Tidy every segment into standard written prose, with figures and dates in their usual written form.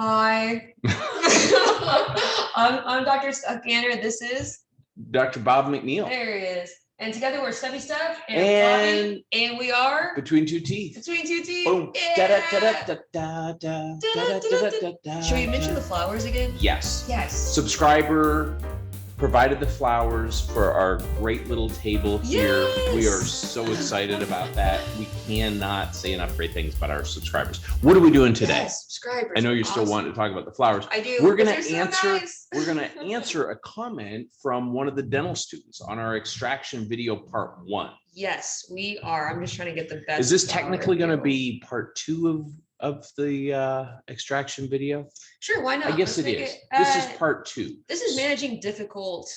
Hi. I'm Dr. Stuckgander. This is Dr. Bob McNeil. There he is. And together we're Steffi Stuff And Bobby, and we are Between Two Teeth. Between Two Teeth. Boom. Yeah. Da-da-da-da-da-da-da-da-da-da-da. Should we mention the flowers again? Yes. Yes. Subscriber provided the flowers for our great little table here. Yes. We are so excited about that. We cannot say enough great things about our subscribers. What are we doing today? Yes, subscribers. I know you're still wanting to talk about the flowers. I do. We're gonna so answer. nice. We're gonna answer a comment from one of the dental students on our extraction video part 1. Yes, we are. I'm just trying to get the best. Is this technically going to flower be part 2 of the extraction video? Sure, why not? I guess Let's it make is. This is part 2. This is managing difficult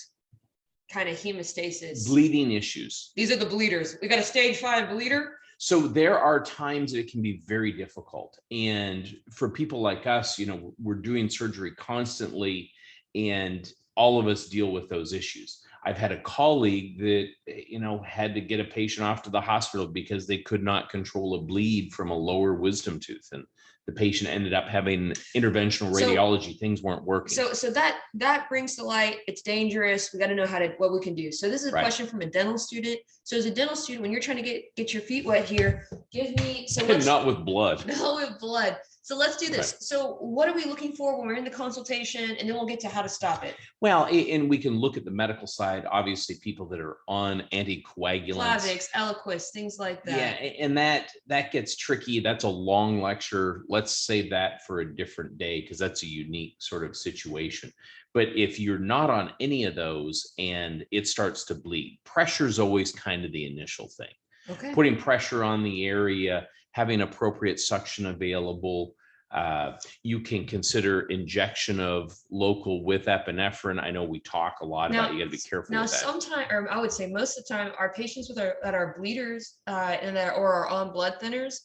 kind of hemostasis. Bleeding issues. These are the bleeders. We got a stage 5 bleeder. So there are times that it can be very difficult. And for people like us, you know, we're doing surgery constantly and all of us deal with those issues. I've had a colleague that, you know, had to get a patient off to the hospital because they could not control a bleed from a lower wisdom tooth. And the patient ended up having interventional radiology. Things weren't working. So that brings to light, it's dangerous. We got to know what we can do. So this is a question from a dental student. So as a dental student, when you're trying to get your feet wet here, give me not with blood. Not with blood. So let's do this. Right. So what are we looking for when we're in the consultation, and then we'll get to how to stop it. Well, and we can look at the medical side, obviously people that are on anticoagulants. Plavix, Eliquis, things like that. Yeah, and that gets tricky. That's a long lecture. Let's save that for a different day because that's a unique sort of situation. But if you're not on any of those and it starts to bleed, pressure is always kind of the initial thing. Okay. Putting pressure on the area, having appropriate suction available. You can consider injection of local with epinephrine. I know we talk a lot about, you got to be careful with that. Now, sometimes, or I would say most of the time, our patients that are bleeders or are on blood thinners.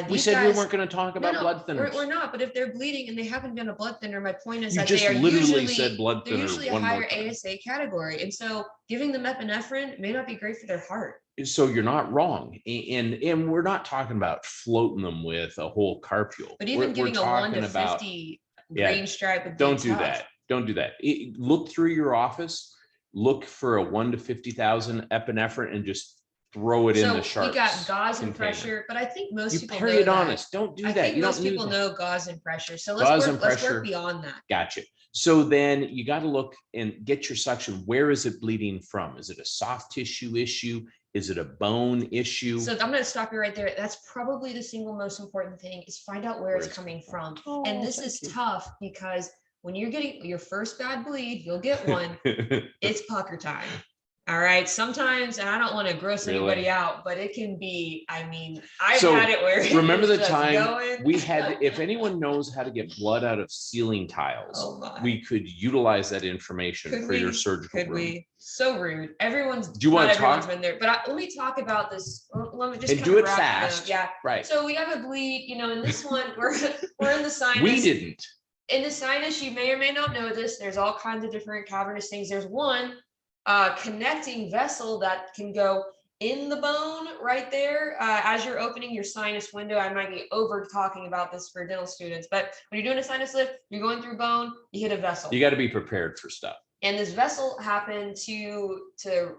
We said we weren't going to talk about blood thinners. We're not, but if they're bleeding and they haven't been a blood thinner, my point is you that just they are literally said blood thinner. They're usually a higher ASA category. And so giving them epinephrine may not be great for their heart. So you're not wrong. And we're not talking about floating them with a whole carpule. But even giving a 1 to 50 green stripe would be Don't do tough. that. Don't do that. Look through your office, look for a 1 to 50,000 epinephrine and just throw it in the sharps. We got gauze and pressure, but I think most people know that. Periodontists, don't do that. I think you most don't people know gauze and pressure. So Gauze let's work beyond that. Gotcha. So then you got to look and get your suction. Where is it bleeding from? Is it a soft tissue issue? Is it a bone issue? So I'm going to stop you right there. That's probably the single most important thing is find out where it's coming from. Oh, and this is tough because when you're getting your first bad bleed, you'll get one. It's pucker time. All right. Sometimes, and I don't want to gross anybody out, but it can be, I mean, I've had it where remember the time we had, if anyone knows how to get blood out of ceiling tiles, we could utilize that information for your surgical room. So rude. Everyone's been there, but let me talk about this. Let me just and do it fast. Yeah. Right. So we have a bleed, you know, in this one, we're in the sinus. We didn't. In the sinus, you may or may not know this. There's all kinds of different cavernous things. There's one connecting vessel that can go in the bone right there as you're opening your sinus window. I might be over talking about this for dental students, but when you're doing a sinus lift, you're going through bone, you hit a vessel. You got to be prepared for stuff. And this vessel happened to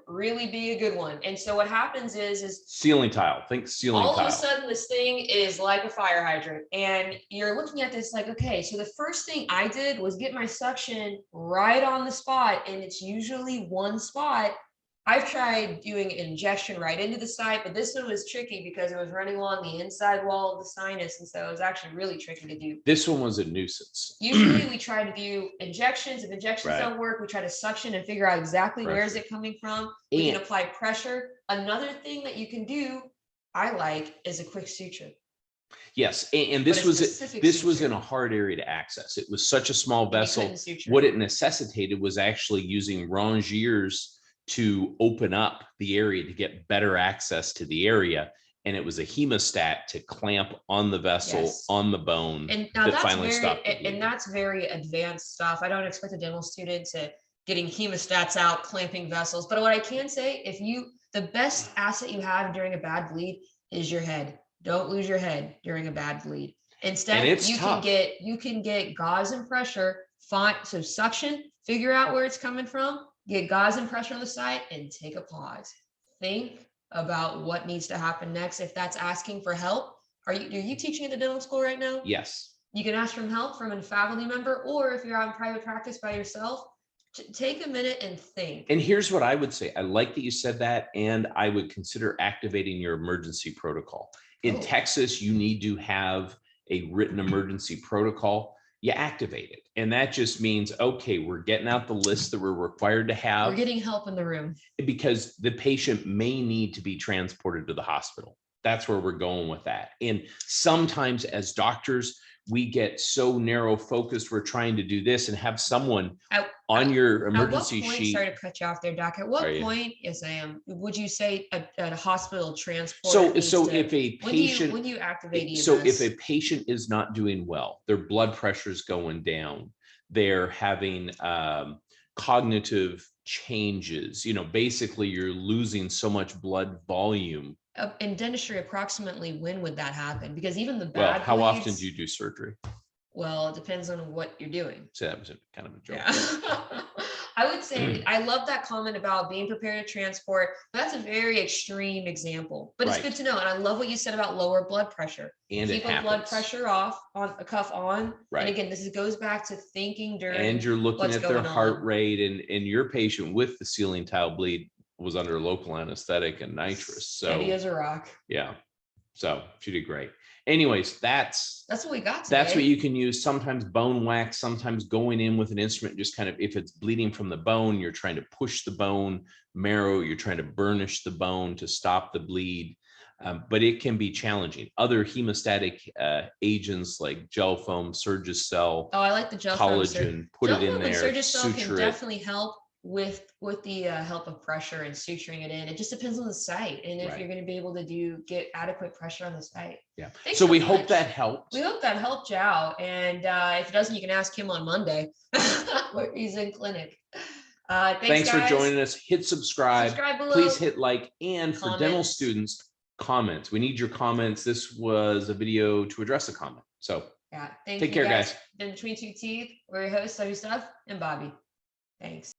really be a good one. And so what happens is ceiling tile. Think ceiling tile. All of a sudden, this thing is like a fire hydrant, and you're looking at this like, okay. So the first thing I did was get my suction right on the spot, and it's usually one spot. I've tried doing an injection right into the site, but this one was tricky because it was running along the inside wall of the sinus. And so it was actually really tricky to do. This one was a nuisance. Usually we try to do injections. If injections don't work, we try to suction and figure out exactly where is it coming from. We can apply pressure. Another thing that you can do, I like, is a quick suture. Yes, and this was in a hard area to access. It was such a small vessel. What it necessitated was actually using rangiers to open up the area to get better access to the area. And it was a hemostat to clamp on the vessel, on the bone, and that finally stopped. And that's very advanced stuff. I don't expect a dental student to getting hemostats out, clamping vessels. But what I can say, the best asset you have during a bad bleed is your head. Don't lose your head during a bad bleed. Instead, it's you tough. you can get gauze and pressure, fine. So suction, figure out where it's coming from, get gauze and pressure on the site, and take a pause. Think about what needs to happen next. If that's asking for help, are you teaching at the dental school right now? Yes. You can ask for help from a faculty member, or if you're out in private practice by yourself, take a minute and think. And here's what I would say. I like that you said that, and I would consider activating your emergency protocol. In Texas, you need to have a written emergency protocol. You activate it. And that just means, okay, we're getting out the list that we're required to have. We're getting help in the room. Because the patient may need to be transported to the hospital. That's where we're going with that. And sometimes as doctors, we get so narrow focused, we're trying to do this and have someone on your emergency at what point, sheet. Sorry to cut you off there, Doc. At what point is would you say a hospital transport? So if a patient, when you activate EMS, so if a patient is not doing well, their blood pressure is going down, they're having cognitive changes, basically you're losing so much blood volume. In dentistry, approximately when would that happen? Because even the Well, bad how often bleeds- do you do surgery? Well, it depends on what you're doing. So that was kind of a joke. Yeah. I would say I love that comment about being prepared to transport. That's a very extreme example, but it's good to know. And I love what you said about lower blood pressure. And keep a blood pressure off, on a cuff on. Right. And again, this goes back to thinking during. And you're looking at their heart rate, and your patient with the ceiling tile bleed was under local anesthetic and nitrous. So steady as a rock. Yeah. So she did great. Anyways, that's what we got today. That's what you can use. Sometimes bone wax, sometimes going in with an instrument, just kind of, if it's bleeding from the bone, you're trying to push the bone marrow, you're trying to burnish the bone to stop the bleed. But it can be challenging. Other hemostatic agents like gel foam, Surgicel. Oh, I like the gel collagen, put it in there. Surgicel can definitely help with the help of pressure and suturing it in. It just depends on the site and if you're going to be able to get adequate pressure on the site. Yeah. So we hope that helped. We hope that helped you out. And if it doesn't, you can ask him on Monday where he's in clinic. Thanks for joining us. Hit subscribe. Subscribe below. Please hit like. And for dental students, comments. We need your comments. This was a video to address a comment. So yeah, take care, guys. In Between Two Teeth, we're your hosts, Stuff, and Bobby. Thanks.